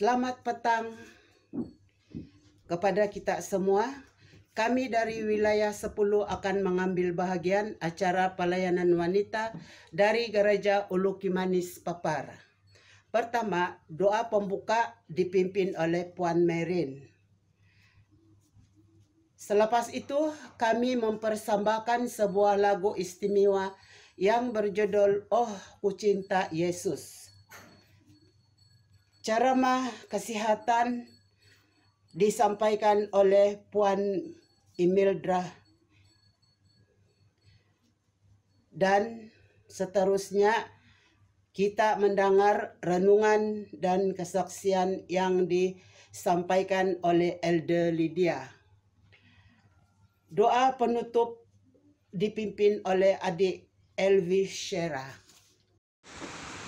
Selamat petang kepada kita semua. Kami dari wilayah 10 akan mengambil bahagian acara pelayanan wanita dari Gereja Ulu Kimanis Papar. Pertama, doa pembuka dipimpin oleh Puan Merin. Selepas itu, kami mempersembahkan sebuah lagu istimewa yang berjudul Oh Ku Cinta Yesus. Ceramah kesehatan disampaikan oleh Puan Imildra dan seterusnya kita mendengar renungan dan kesaksian yang disampaikan oleh Elder Lydia. Doa penutup dipimpin oleh adik Elvi Shera.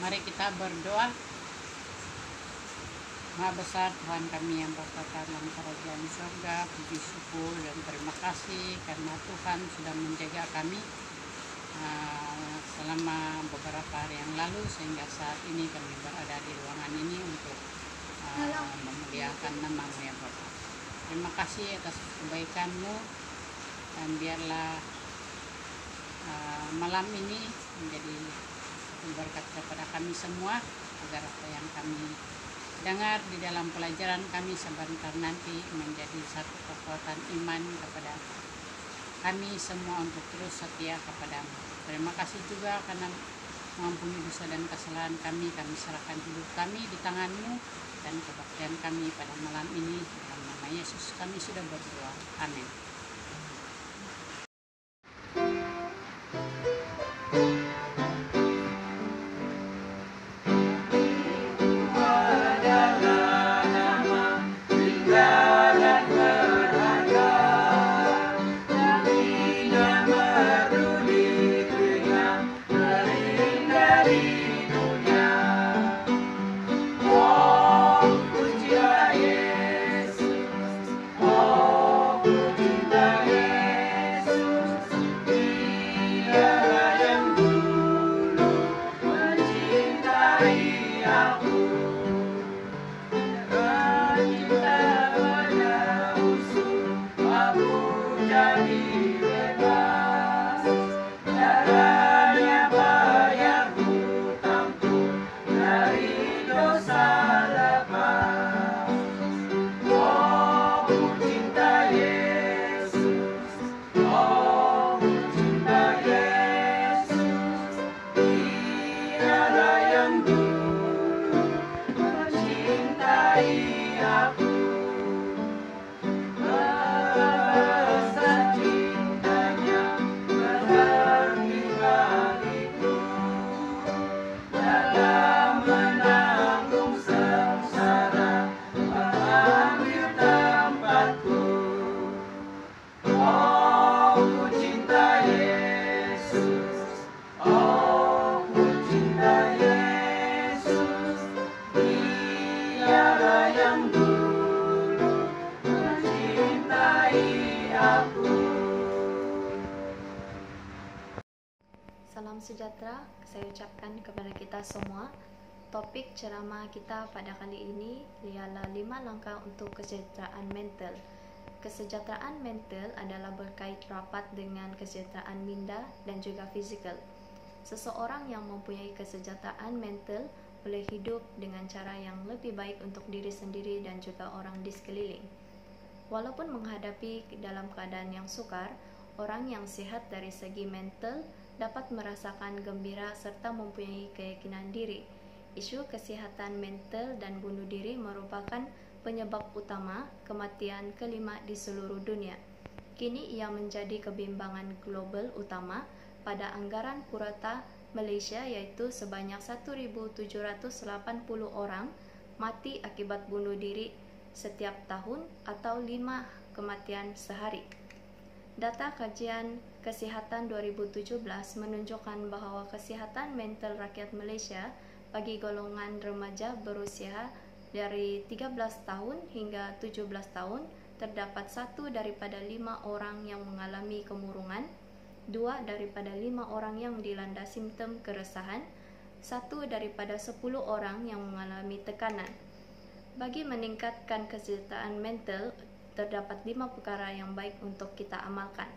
Mari kita berdoa. Maha besar Tuhan kami yang bertata dalam kerajaan surga, puji syukur dan terima kasih karena Tuhan sudah menjaga kami selama beberapa hari yang lalu sehingga saat ini kami berada di ruangan ini untuk memuliakan nama-Mu ya Bapa. Terima kasih atas kebaikan-Mu dan biarlah malam ini menjadi berkat kepada kami semua agar apa yang kami dengar di dalam pelajaran kami sebentar nanti menjadi satu kekuatan iman kepada kami semua untuk terus setia kepadamu. Terima kasih juga karena mengampuni dosa dan kesalahan kami serahkan hidup kami di tangan-Mu dan kebaktian kami pada malam ini. Dalam nama Yesus kami sudah berdoa. Amin. Salam sejahtera saya ucapkan kepada kita semua. Topik ceramah kita pada kali ini ialah 5 langkah untuk kesejahteraan mental. Kesejahteraan mental adalah berkait rapat dengan kesejahteraan minda dan juga fizikal. Seseorang yang mempunyai kesejahteraan mental boleh hidup dengan cara yang lebih baik untuk diri sendiri dan juga orang di sekeliling. Walaupun menghadapi dalam keadaan yang sukar, orang yang sihat dari segi mental dapat merasakan gembira serta mempunyai keyakinan diri. Isu kesihatan mental dan bunuh diri merupakan penyebab utama kematian kelima di seluruh dunia. Kini ia menjadi kebimbangan global utama pada anggaran purata Malaysia, yaitu sebanyak 1.780 orang mati akibat bunuh diri setiap tahun atau 5 kematian sehari. Data kajian kesihatan 2017 menunjukkan bahwa kesihatan mental rakyat Malaysia bagi golongan remaja berusia dari 13 tahun hingga 17 tahun terdapat 1 daripada 5 orang yang mengalami kemurungan, 2 daripada 5 orang yang dilanda simptom keresahan, 1 daripada 10 orang yang mengalami tekanan. Bagi meningkatkan kesejahteraan mental, terdapat 5 perkara yang baik untuk kita amalkan.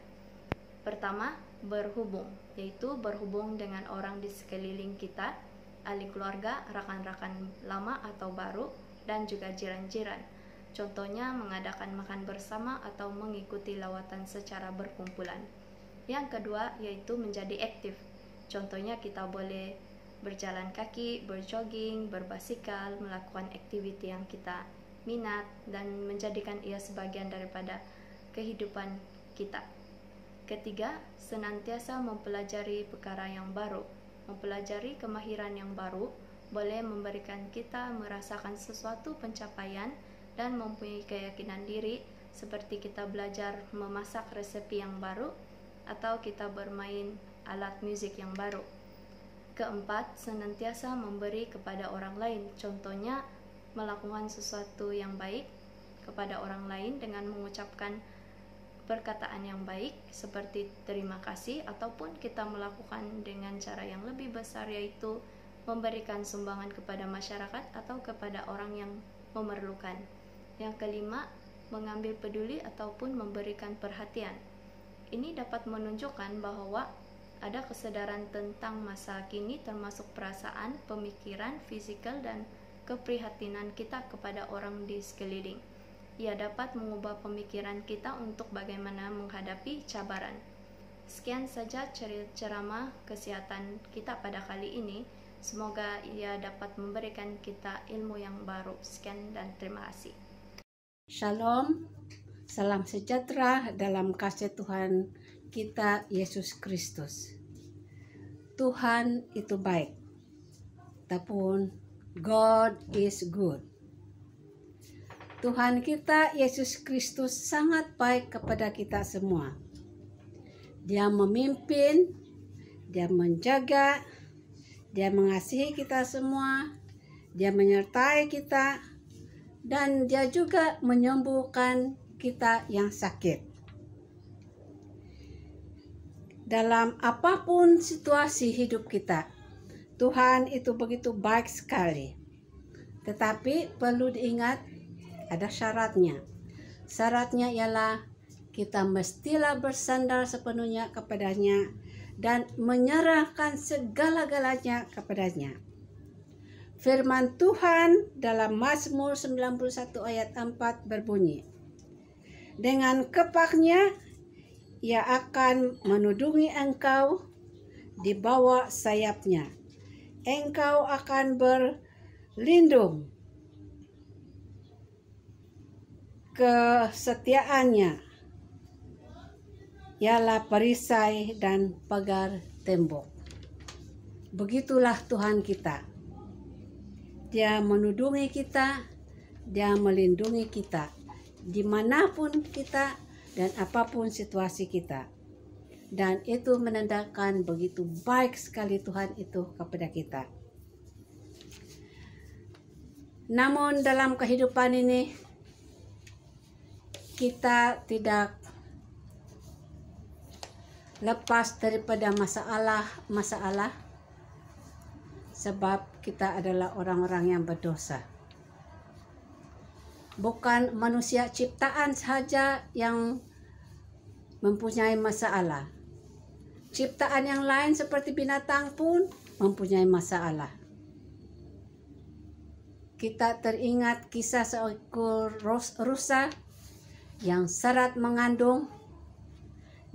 Pertama, berhubung, yaitu berhubung dengan orang di sekeliling kita, ahli keluarga, rakan-rakan lama atau baru, dan juga jiran-jiran. Contohnya mengadakan makan bersama atau mengikuti lawatan secara berkumpulan. Yang kedua yaitu menjadi aktif. Contohnya kita boleh berjalan kaki, berjogging, berbasikal, melakukan aktiviti yang kita minat dan menjadikan ia sebagian daripada kehidupan kita. Ketiga, senantiasa mempelajari perkara yang baru. Mempelajari kemahiran yang baru boleh memberikan kita merasakan sesuatu pencapaian dan mempunyai keyakinan diri, seperti kita belajar memasak resepi yang baru atau kita bermain alat musik yang baru. Keempat, senantiasa memberi kepada orang lain. Contohnya, melakukan sesuatu yang baik kepada orang lain dengan mengucapkan perkataan yang baik seperti terima kasih, ataupun kita melakukan dengan cara yang lebih besar, yaitu memberikan sumbangan kepada masyarakat atau kepada orang yang memerlukan. Yang kelima, mengambil peduli ataupun memberikan perhatian. Ini dapat menunjukkan bahwa ada kesadaran tentang masa kini, termasuk perasaan, pemikiran, fisikal, dan keprihatinan kita kepada orang di sekeliling. Ia dapat mengubah pemikiran kita untuk bagaimana menghadapi cabaran. Sekian saja ceramah kesehatan kita pada kali ini. Semoga ia dapat memberikan kita ilmu yang baru. Sekian dan terima kasih. Shalom, salam sejahtera dalam kasih Tuhan kita Yesus Kristus. Tuhan itu baik, tapi God is good. Tuhan kita Yesus Kristus sangat baik kepada kita semua. Dia memimpin, Dia menjaga, Dia mengasihi kita semua, Dia menyertai kita, dan Dia juga menyembuhkan kita yang sakit. Dalam apapun situasi hidup kita, Tuhan itu begitu baik sekali. Tetapi perlu diingat, ada syaratnya. Syaratnya ialah kita mestilah bersandar sepenuhnya kepadanya dan menyerahkan segala-galanya kepadanya. Firman Tuhan dalam Mazmur 91 ayat 4 berbunyi, dengan kepaknya ia akan menudungi engkau di bawah sayapnya. Engkau akan berlindung. Kesetiaannya ialah perisai dan pagar tembok. Begitulah Tuhan kita. Dia menudungi kita, Dia melindungi kita, dimanapun kita dan apapun situasi kita. Dan itu menandakan begitu baik sekali Tuhan itu kepada kita. Namun dalam kehidupan ini, kita tidak lepas daripada masalah sebab kita adalah orang-orang yang berdosa. Bukan manusia ciptaan saja yang mempunyai masalah. Ciptaan yang lain seperti binatang pun mempunyai masalah. Kita teringat kisah seekor rusa yang syarat mengandung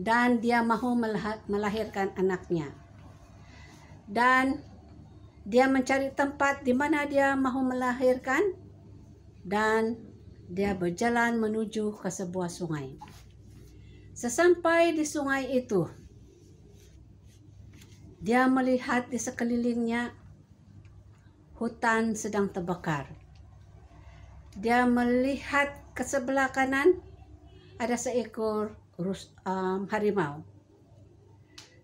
dan dia mahu melahirkan anaknya. Dan dia mencari tempat di mana dia mahu melahirkan dan dia berjalan menuju ke sebuah sungai. Sesampai di sungai itu, dia melihat di sekelilingnya hutan sedang terbakar. Dia melihat ke sebelah kanan ada seekor harimau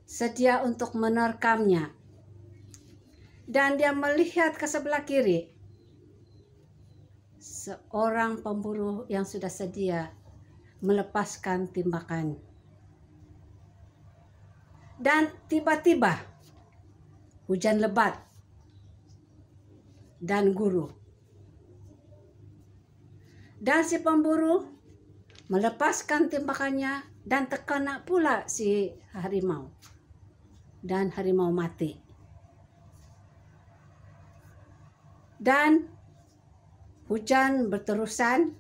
sedia untuk menerkamnya, dan dia melihat ke sebelah kiri seorang pemburu yang sudah sedia melepaskan tembakan. Dan tiba-tiba hujan lebat dan guru. Dan si pemburu melepaskan tembakannya dan terkena pula si harimau. Dan harimau mati. Dan hujan berterusan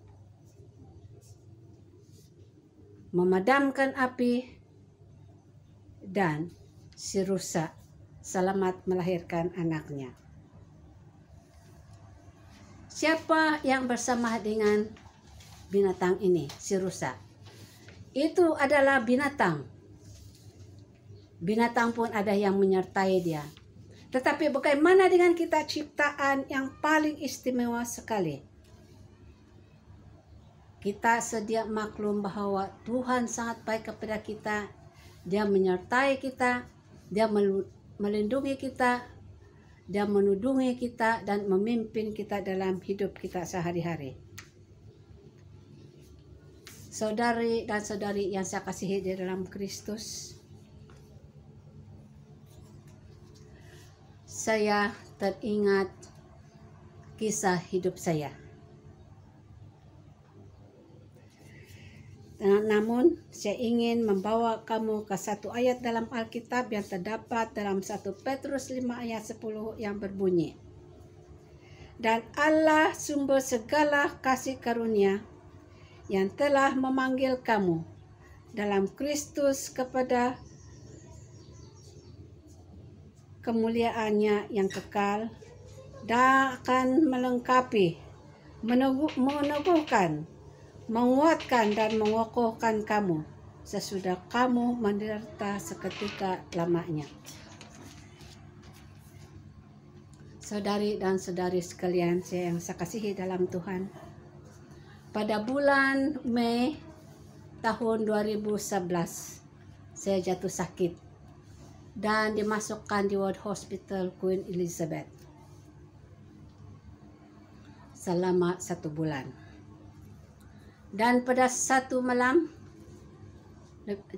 memadamkan api dan si rusa selamat melahirkan anaknya. Siapa yang bersama dengan binatang ini, si rusa? Itu adalah binatang. Binatang pun ada yang menyertai dia. Tetapi bagaimana dengan kita, ciptaan yang paling istimewa sekali? Kita sedia maklum bahwa Tuhan sangat baik kepada kita. Dia menyertai kita, dia melindungi kita, dia menudungi kita dan memimpin kita dalam hidup kita sehari-hari. Saudari dan saudari yang saya kasihi di dalam Kristus, saya teringat kisah hidup saya. Namun, saya ingin membawa kamu ke satu ayat dalam Alkitab yang terdapat dalam 1 Petrus 5 ayat 10 yang berbunyi, "Dan Allah sumber segala kasih karunia yang telah memanggil kamu dalam Kristus kepada kemuliaannya yang kekal, dan akan melengkapi, meneguhkan, menguatkan dan mengokohkan kamu sesudah kamu menderita seketika lamanya." Saudari dan saudari sekalian yang saya kasihi dalam Tuhan, pada bulan Mei tahun 2011 saya jatuh sakit dan dimasukkan di ward hospital Queen Elizabeth selama 1 bulan. Dan pada satu malam,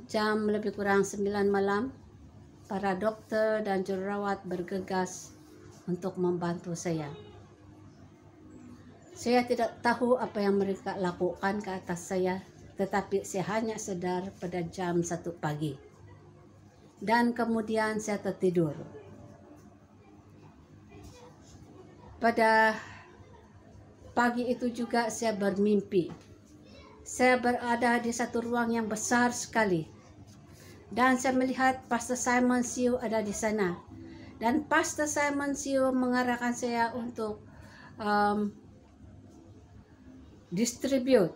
jam lebih kurang 9 malam, para dokter dan jururawat bergegas untuk membantu saya. Saya tidak tahu apa yang mereka lakukan ke atas saya, tetapi saya hanya sadar pada jam 1 pagi. Dan kemudian saya tertidur. Pada pagi itu juga saya bermimpi. Saya berada di satu ruang yang besar sekali. Dan saya melihat Pastor Simon Siu ada di sana. Dan Pastor Simon Siu mengarahkan saya untuk distribute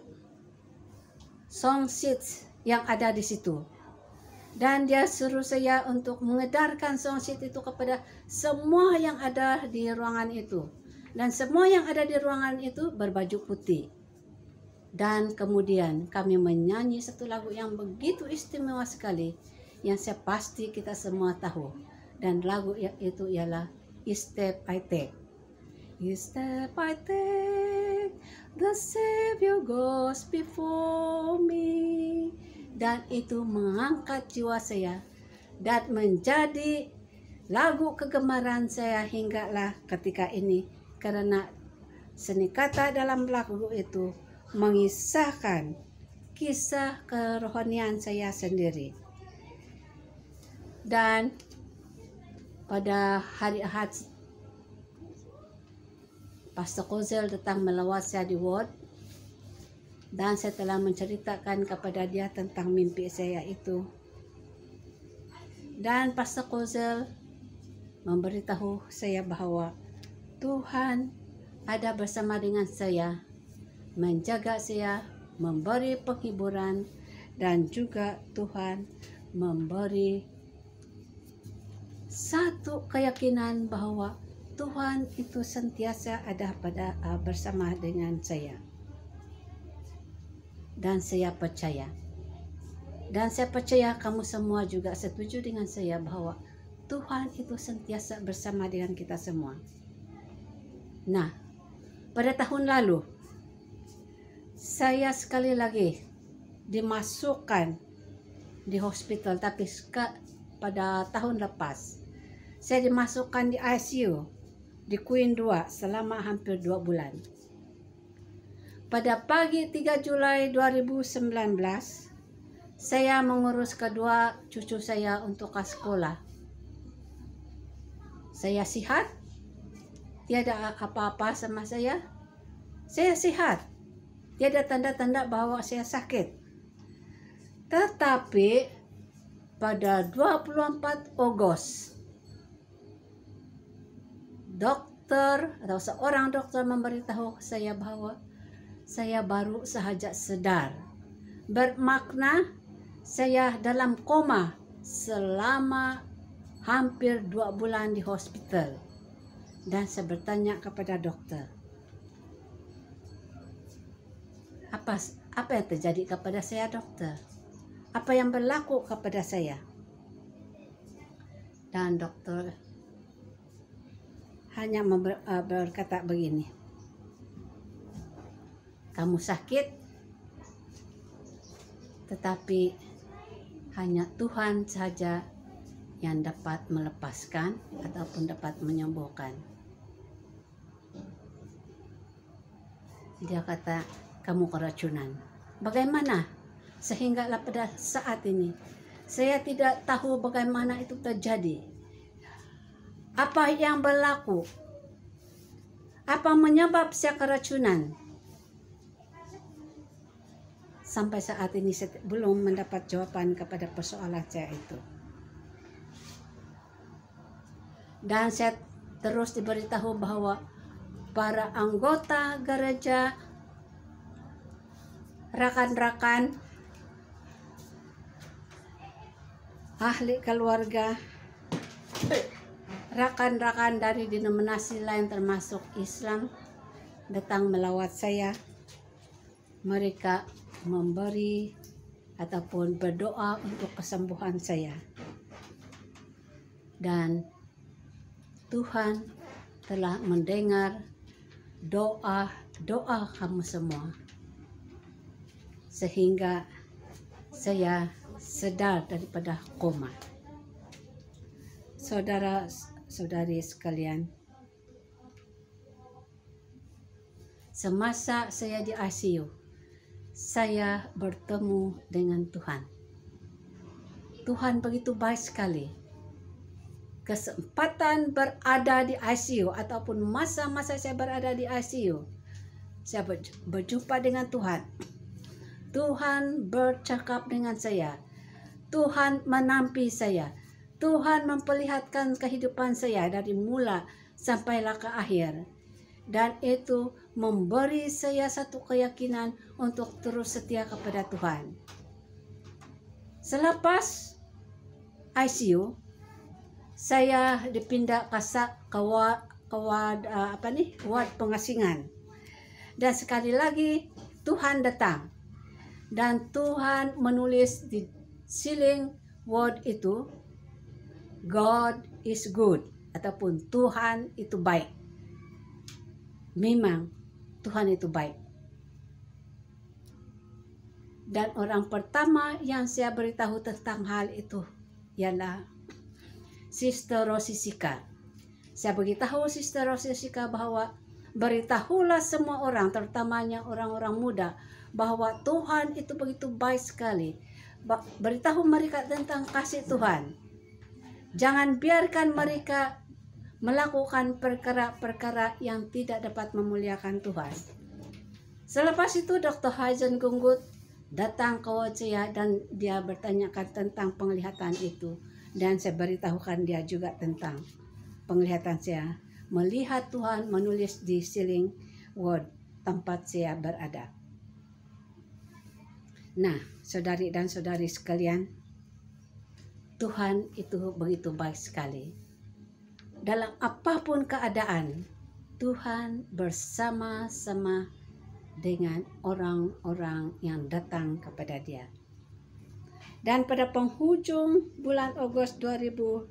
song sheets yang ada di situ. Dan dia suruh saya untuk mengedarkan song sheet itu kepada semua yang ada di ruangan itu. Dan semua yang ada di ruangan itu berbaju putih. Dan kemudian kami menyanyi satu lagu yang begitu istimewa sekali, yang saya pasti kita semua tahu. Dan lagu itu ialah Each Step I Take. Each step I take, the Savior goes before me. Dan itu mengangkat jiwa saya dan menjadi lagu kegemaran saya hinggalah ketika ini. Karena seni kata dalam lagu itu mengisahkan kisah kerohanian saya sendiri. Dan pada hari Ahad, Pastor Kozel datang melawat saya di ward, dan saya telah menceritakan kepada dia tentang mimpi saya itu. Dan Pastor Kozel memberitahu saya bahwa Tuhan ada bersama dengan saya, menjaga saya, memberi penghiburan, dan juga Tuhan memberi satu keyakinan bahwa Tuhan itu sentiasa ada bersama dengan saya. Dan saya percaya. Dan saya percaya kamu semua juga setuju dengan saya bahwa Tuhan itu sentiasa bersama dengan kita semua. Nah, pada tahun lalu, saya sekali lagi dimasukkan di hospital, tapi pada tahun lepas, saya dimasukkan di ICU di Queen 2 selama hampir 2 bulan. pada pagi 3 Julai 2019, saya mengurus kedua cucu saya untuk ke sekolah. Saya sehat, tiada apa-apa sama saya. Saya sehat, tiada tanda-tanda bahwa saya sakit. Tetapi pada 24 Agustus, dokter atau seorang dokter memberitahu saya bahwa saya baru sahaja sadar. Bermakna saya dalam koma selama hampir 2 bulan di hospital. Dan saya bertanya kepada dokter, apa yang terjadi kepada saya, dokter? Apa yang berlaku kepada saya? Dan dokter hanya berkata begini, kamu sakit, tetapi hanya Tuhan saja yang dapat melepaskan ataupun dapat menyembuhkan. Dia kata, kamu keracunan. Bagaimana? Sehinggalah pada saat ini saya tidak tahu bagaimana itu terjadi. Apa yang berlaku? Apa menyebab saya keracunan? Sampai saat ini saya belum mendapat jawaban kepada persoalan saya itu. Dan saya terus diberitahu bahwa para anggota gereja, rakan-rakan, ahli keluarga, rakan-rakan dari denominasi lain termasuk Islam datang melawat saya. Mereka memberi ataupun berdoa untuk kesembuhan saya. Dan Tuhan telah mendengar doa kamu semua. Sehingga saya sadar daripada koma. Saudara-saudari sekalian, semasa saya di ICU, saya bertemu dengan Tuhan. Tuhan begitu baik sekali. Kesempatan berada di ICU ataupun masa-masa saya berada di ICU, saya berjumpa dengan Tuhan. Tuhan bercakap dengan saya. Tuhan menampi saya. Tuhan memperlihatkan kehidupan saya dari mula sampailah ke akhir. Dan itu memberi saya satu keyakinan untuk terus setia kepada Tuhan. Selepas ICU, saya dipindah ke ward pengasingan. Dan sekali lagi Tuhan datang. Dan Tuhan menulis di ceiling word itu, God is good, ataupun Tuhan itu baik. Memang Tuhan itu baik. Dan orang pertama yang saya beritahu tentang hal itu ialah Sister Rosisika. Saya beritahu Sister Rosisika bahwa beritahulah semua orang, terutamanya orang-orang muda, bahwa Tuhan itu begitu baik sekali. Beritahu mereka tentang kasih Tuhan. Jangan biarkan mereka melakukan perkara-perkara yang tidak dapat memuliakan Tuhan. Selepas itu Dr. Hazen Gunggut datang ke saya dan dia bertanyakan tentang penglihatan itu. Dan saya beritahukan dia juga tentang penglihatan saya. Melihat Tuhan menulis di ceiling ward tempat saya berada. Nah, saudari dan saudari sekalian, Tuhan itu begitu baik sekali. Dalam apapun keadaan, Tuhan bersama-sama dengan orang-orang yang datang kepada Dia. Dan pada penghujung bulan Agustus 2019,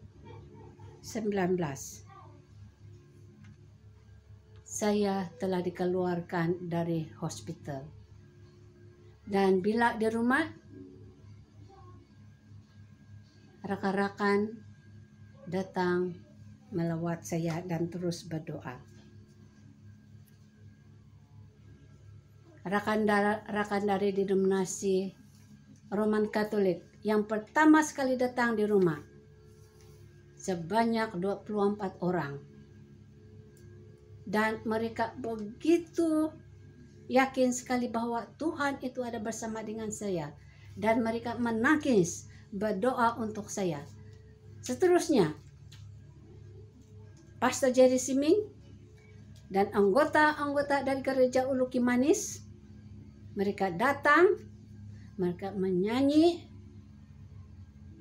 saya telah dikeluarkan dari hospital. Dan bila di rumah, rakan-rakan datang melawat saya dan terus berdoa. rakan dari denominasi Roman Katolik yang pertama sekali datang di rumah, sebanyak 24 orang. Dan mereka begitu yakin sekali bahwa Tuhan itu ada bersama dengan saya. Dan mereka menangis berdoa untuk saya. Seterusnya, Pastor Jerry Siming dan anggota-anggota dari gereja Ulu Kimanis, mereka datang, mereka menyanyi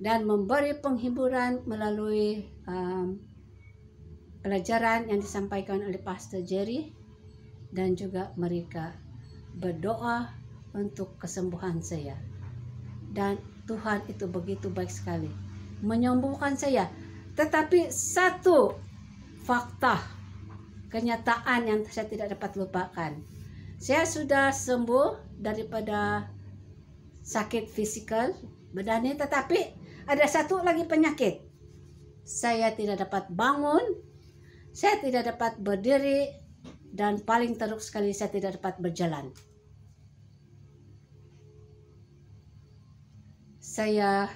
dan memberi penghiburan melalui pelajaran yang disampaikan oleh Pastor Jerry, dan juga mereka berdoa untuk kesembuhan saya. Dan Tuhan itu begitu baik sekali menyembuhkan saya. Tetapi satu fakta, kenyataan yang saya tidak dapat lupakan, saya sudah sembuh daripada sakit fisikal badannya, tetapi ada satu lagi penyakit. Saya tidak dapat bangun, saya tidak dapat berdiri, dan paling teruk sekali saya tidak dapat berjalan. Saya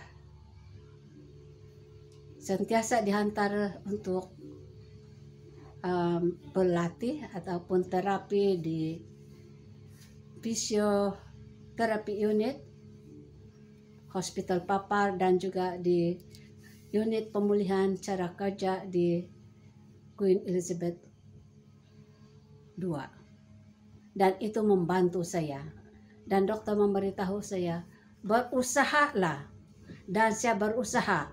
sentiasa dihantar untuk berlatih ataupun terapi di fisioterapi unit Hospital Papar, dan juga di unit pemulihan cara kerja di Queen Elizabeth II. Dan itu membantu saya. Dan dokter memberitahu saya, berusahalah. Dan saya berusaha.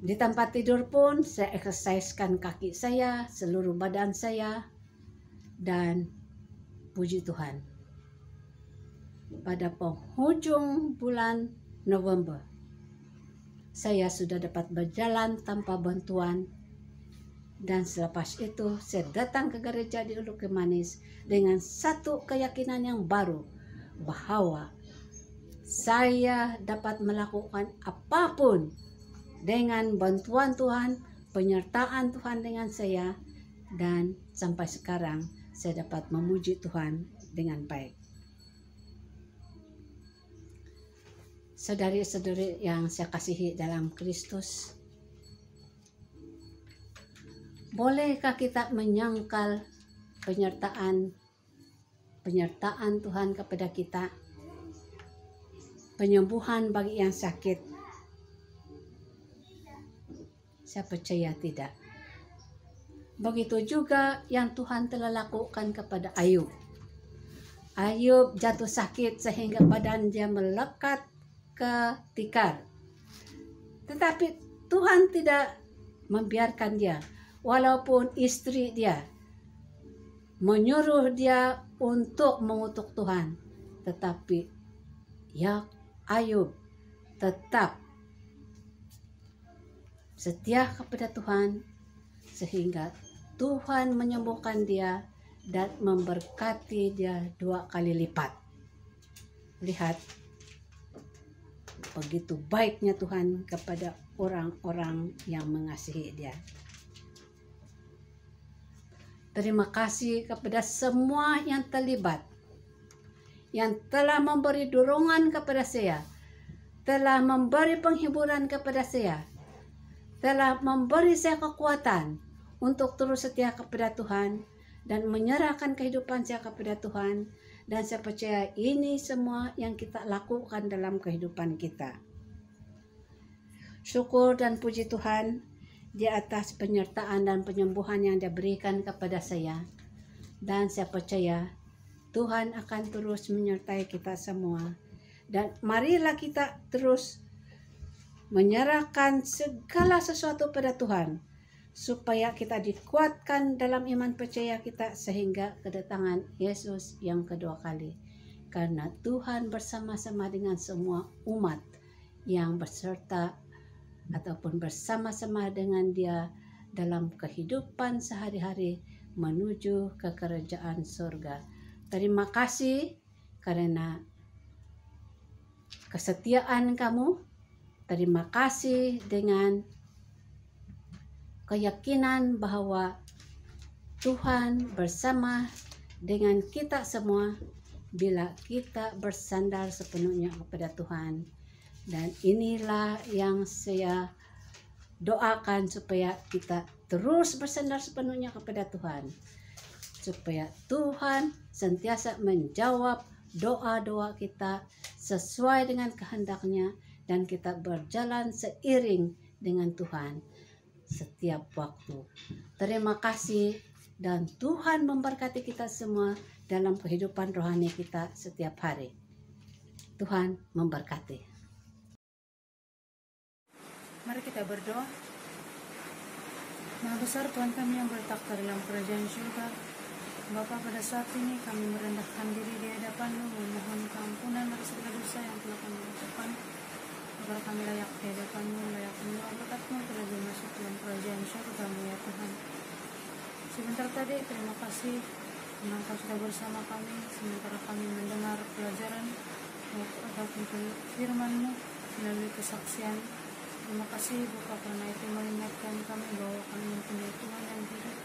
Di tempat tidur pun saya eksersiskan kaki saya, seluruh badan saya. Dan puji Tuhan, pada penghujung bulan November, saya sudah dapat berjalan tanpa bantuan. Dan selepas itu saya datang ke gereja di Ulu Kimanis dengan satu keyakinan yang baru, bahwa saya dapat melakukan apapun dengan bantuan Tuhan, penyertaan Tuhan dengan saya, dan sampai sekarang saya dapat memuji Tuhan dengan baik. Saudari-saudari yang saya kasihi dalam Kristus, bolehkah kita menyangkal penyertaan Tuhan kepada kita, penyembuhan bagi yang sakit? Saya percaya tidak. Begitu juga yang Tuhan telah lakukan kepada Ayub. Ayub jatuh sakit sehingga badan dia melekat ke tikar. Tetapi Tuhan tidak membiarkan dia. Walaupun istri dia menyuruh dia untuk mengutuk Tuhan, tetapi ya Ayub tetap setia kepada Tuhan, sehingga Tuhan menyembuhkan dia dan memberkati dia 2 kali lipat. Lihat begitu baiknya Tuhan kepada orang-orang yang mengasihi dia. Terima kasih kepada semua yang terlibat, yang telah memberi dorongan kepada saya, telah memberi penghiburan kepada saya, telah memberi saya kekuatan untuk terus setia kepada Tuhan dan menyerahkan kehidupan saya kepada Tuhan. Dan saya percaya ini semua yang kita lakukan dalam kehidupan kita. Syukur dan puji Tuhan di atas penyertaan dan penyembuhan yang Dia berikan kepada saya. Dan saya percaya Tuhan akan terus menyertai kita semua. Dan marilah kita terus menyerahkan segala sesuatu pada Tuhan, supaya kita dikuatkan dalam iman percaya kita sehingga kedatangan Yesus yang kedua kali. Karena Tuhan bersama-sama dengan semua umat yang berserta ataupun bersama-sama dengan Dia dalam kehidupan sehari-hari menuju ke kerajaan surga. Terima kasih karena kesetiaan kamu. Terima kasih dengan keyakinan bahwa Tuhan bersama dengan kita semua bila kita bersandar sepenuhnya kepada Tuhan. Dan inilah yang saya doakan, supaya kita terus bersandar sepenuhnya kepada Tuhan, supaya Tuhan sentiasa menjawab doa-doa kita sesuai dengan kehendak-Nya, dan kita berjalan seiring dengan Tuhan setiap waktu. Terima kasih, dan Tuhan memberkati kita semua dalam kehidupan rohani kita setiap hari. Tuhan memberkati. Mari kita berdoa. Maha besar Tuhan kami yang bertakhta dalam kerajaan surga, Bapa, pada saat ini kami merendahkan diri di hadapan-Mu, memohon keampunan atas segala dosa yang telah kami lakukan, agar kami layak di hadapan-Mu, layak menerima berkat-Mu, terlebih masuk dalam kerajaan surga-Mu ya Tuhan. Sebentar tadi terima kasih karena Engkau sudah bersama kami sementara kami mendengar pelajaran ataupun firman-Mu melalui kesaksian. Terima kasih Bapa, karena itu mengingatkan kami bahwa kami mempunyai Tuhan yang hidup,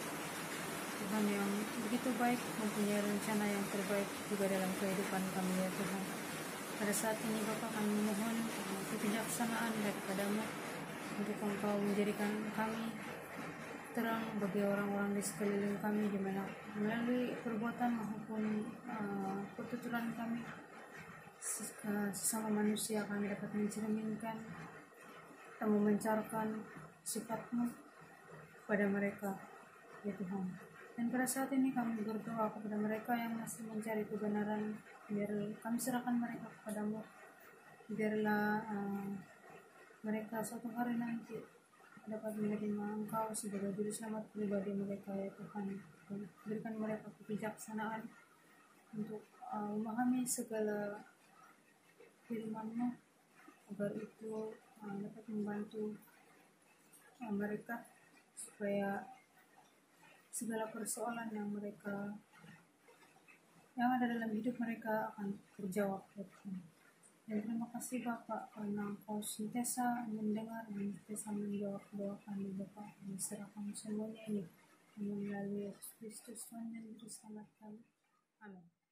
Tuhan yang begitu baik, mempunyai rencana yang terbaik juga dalam kehidupan kami ya Tuhan. Pada saat ini Bapa, kami mohon kebijaksanaan daripada-Mu untuk Engkau menjadikan kami terang bagi orang-orang di sekeliling kami, di mana melalui perbuatan maupun pertuturan kami sesama manusia kami dapat mencerminkan atau memancarkan sifat-Mu pada mereka ya Tuhan. Dan pada saat ini kami berdoa kepada mereka yang masih mencari kebenaran, biar kami serahkan mereka kepada-Mu. Biarlah mereka suatu hari nanti dapat menerima Engkau sebagai juru selamat pribadi mereka ya Tuhan. Dan berikan mereka kebijaksanaan untuk memahami segala firman-Mu, agar itu dapat membantu mereka supaya segala persoalan yang ada dalam hidup mereka akan terjawab ya Tuhan. Dan terima kasih Bapak, karena Engkau sentiasa mendengar dan sentiasa menjawab doa kami Bapak. Kami serahkan semuanya ini melalui Yesus Kristus Tuhan dan Juru Selamat kami. Amin.